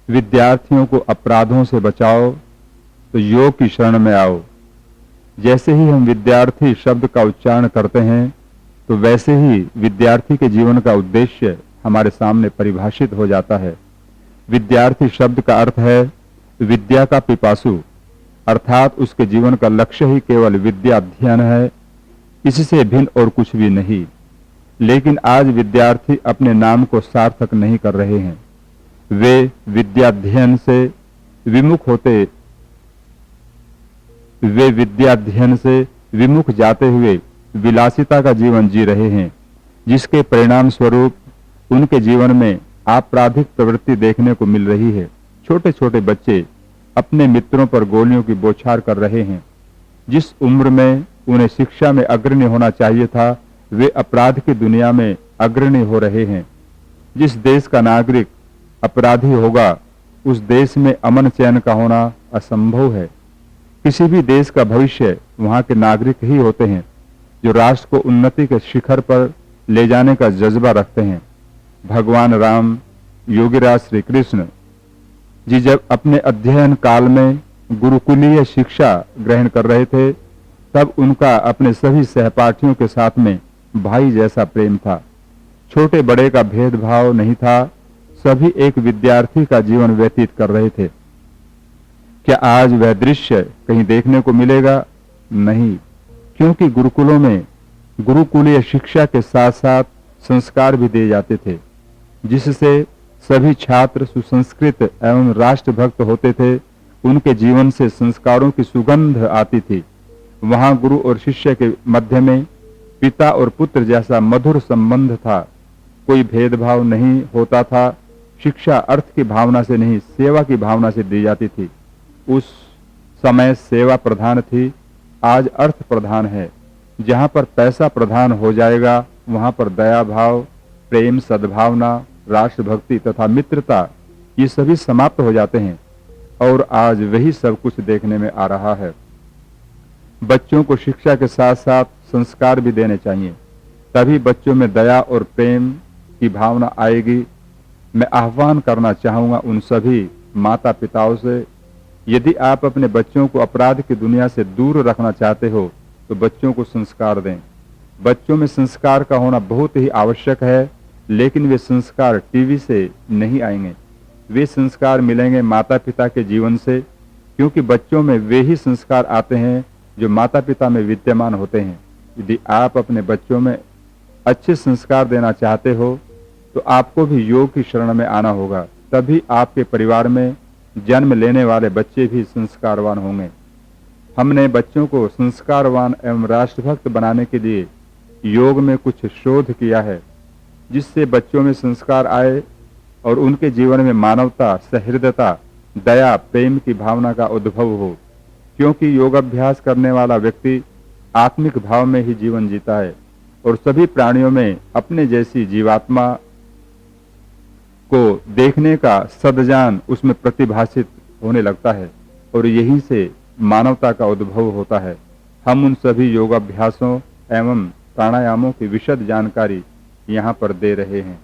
विद्यार्थियों को अपराधों से बचाओ तो योग की शरण में आओ। जैसे ही हम विद्यार्थी शब्द का उच्चारण करते हैं तो वैसे ही विद्यार्थी के जीवन का उद्देश्य हमारे सामने परिभाषित हो जाता है। विद्यार्थी शब्द का अर्थ है विद्या का पिपासु, अर्थात उसके जीवन का लक्ष्य ही केवल विद्या अध्ययन है, इससे भिन्न और कुछ भी नहीं। लेकिन आज विद्यार्थी अपने नाम को सार्थक नहीं कर रहे हैं। वे विद्याध्ययन से विमुख जाते हुए विलासिता का जीवन जी रहे हैं, जिसके परिणाम स्वरूप उनके जीवन में आपराधिक प्रवृत्ति देखने को मिल रही है। छोटे छोटे बच्चे अपने मित्रों पर गोलियों की बौछार कर रहे हैं। जिस उम्र में उन्हें शिक्षा में अग्रणी होना चाहिए था, वे अपराध की दुनिया में अग्रणी हो रहे हैं। जिस देश का नागरिक अपराधी होगा, उस देश में अमन चैन का होना असंभव है। किसी भी देश का भविष्य वहां के नागरिक ही होते हैं, जो राष्ट्र को उन्नति के शिखर पर ले जाने का जज्बा रखते हैं। भगवान राम, योगीराज श्री कृष्ण जी जब अपने अध्ययन काल में गुरुकुलीय शिक्षा ग्रहण कर रहे थे, तब उनका अपने सभी सहपाठियों के साथ में भाई जैसा प्रेम था। छोटे बड़े का भेदभाव नहीं था, सभी एक विद्यार्थी का जीवन व्यतीत कर रहे थे। क्या आज वह दृश्य कहीं देखने को मिलेगा? नहीं, क्योंकि गुरुकुलों में गुरुकुलीय शिक्षा के साथ साथ संस्कार भी दिए जाते थे, जिससे सभी छात्र सुसंस्कृत एवं राष्ट्रभक्त होते थे। उनके जीवन से संस्कारों की सुगंध आती थी। वहां गुरु और शिष्य के मध्य में पिता और पुत्र जैसा मधुर संबंध था। कोई भेदभाव नहीं होता था। शिक्षा अर्थ की भावना से नहीं, सेवा की भावना से दी जाती थी। उस समय सेवा प्रधान थी, आज अर्थ प्रधान है। जहां पर पैसा प्रधान हो जाएगा, वहां पर दया भाव, प्रेम, सद्भावना, राष्ट्रभक्ति तथा मित्रता ये सभी समाप्त हो जाते हैं। और आज वही सब कुछ देखने में आ रहा है। बच्चों को शिक्षा के साथ साथ संस्कार भी देने चाहिए, तभी बच्चों में दया और प्रेम की भावना आएगी। मैं आह्वान करना चाहूंगा उन सभी माता पिताओं से, यदि आप अपने बच्चों को अपराध की दुनिया से दूर रखना चाहते हो तो बच्चों को संस्कार दें। बच्चों में संस्कार का होना बहुत ही आवश्यक है, लेकिन वे संस्कार टीवी से नहीं आएंगे। वे संस्कार मिलेंगे माता पिता के जीवन से, क्योंकि बच्चों में वे ही संस्कार आते हैं जो माता पिता में विद्यमान होते हैं। यदि आप अपने बच्चों में अच्छे संस्कार देना चाहते हो तो आपको भी योग की शरण में आना होगा, तभी आपके परिवार में जन्म लेने वाले बच्चे भी संस्कारवान होंगे। हमने बच्चों को संस्कारवान एवं राष्ट्रभक्त बनाने के लिए योग में कुछ शोध किया है, जिससे बच्चों में संस्कार आए और उनके जीवन में मानवता, सहृदयता, दया, प्रेम की भावना का उद्भव हो। क्योंकि योगाभ्यास करने वाला व्यक्ति आत्मिक भाव में ही जीवन जीता है और सभी प्राणियों में अपने जैसी जीवात्मा को देखने का सद्जान उसमें प्रतिभाषित होने लगता है और यहीं से मानवता का उद्भव होता है। हम उन सभी योगाभ्यासों एवं प्राणायामों की विशद जानकारी यहाँ पर दे रहे हैं।